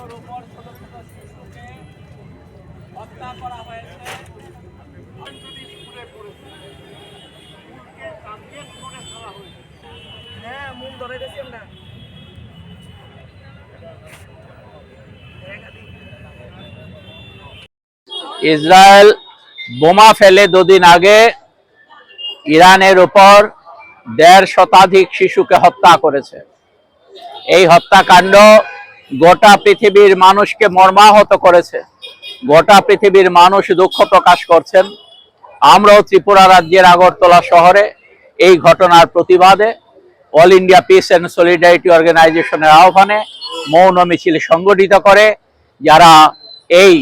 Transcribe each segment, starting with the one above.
200-র উপর ছোট ছোট শিশুকে হত্যা করা হয়েছে। হ্যাঁ, মন ধরে গেছি আমরা। ইসরায়েল বোমা ফেলে দুদিন আগে ইরানের উপর 1.5 শতাধিক শিশুকে হত্যা করেছে। এই হত্যাকাণ্ড গোটা পৃথিবীর মানুষকে মর্মাহত করেছে। গোটা পৃথিবীর মানুষ দুঃখ প্রকাশ করছেন। আমরাও ত্রিপুরা রাজ্যের আগরতলা শহরে এই ঘটনার প্রতিবাদে all India piece and solidarity অর্গানাইজেশনের আহ্বানে মৌন মিছিল সংগঠিত করে, যারা এই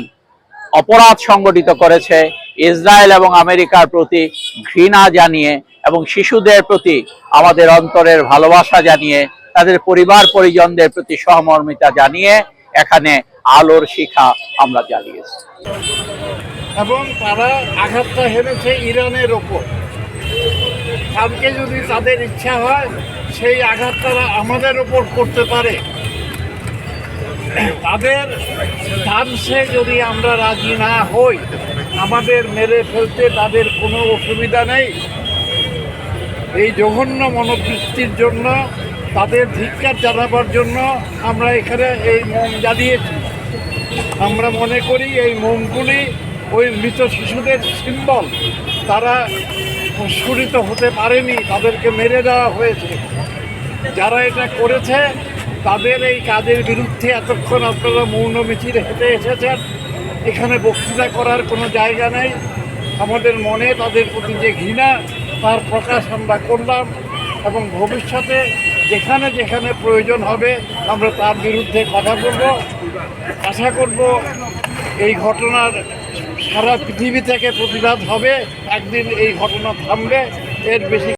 অপরাধ সংগঠিত করেছে ইসরায়েল এবং আমেরিকার প্রতি ঘৃণা জানিয়ে এবং শিশুদের প্রতি আমাদের অন্তরের ভালোবাসা জানিয়ে, তাদের পরিবার পরিজনদের প্রতি সহমর্মিতা জানিয়ে এখানে আলোর শিখা আমরা জ্বালিয়েছি। এবং তারা আঘাতটা হেরেছে ইরানের ওপর। কালকে যদি তাদের ইচ্ছা হয় সেই আঘাত তারা আমাদের ওপর করতে পারে। তাদের ডান্সে যদি আমরা রাজি না হই, আমাদের মেরে ফেলতে তাদের কোনো অসুবিধা নেই। এই জঘন্য মনোবৃত্তির জন্য, তাদের ধিক্কার জানাবার জন্য আমরা এখানে এই মোম জ্বালিয়েছি। আমরা মনে করি এই মোমগুলি ওই মৃত শিশুদের সিম্বল। তারা প্রস্ফুটিত হতে পারেনি, তাদেরকে মেরে দেওয়া হয়েছে। যারা এটা করেছে তাদের এই কাজের বিরুদ্ধে এতক্ষণ আপনারা মৌন মিছিল হেঁটে এসেছেন। এখানে বক্তৃতা করার কোনো জায়গা নেই। আমাদের মনে তাদের প্রতি যে ঘৃণা, তার প্রকাশ আমরা করলাম এবং ভবিষ্যতে যেখানে যেখানে প্রয়োজন হবে আমরা তার বিরুদ্ধে কথা বলব। আশা করব এই ঘটনার সারা পৃথিবী থেকে প্রতিবাদ হবে, একদিন এই ঘটনা থামবে। এর বেশি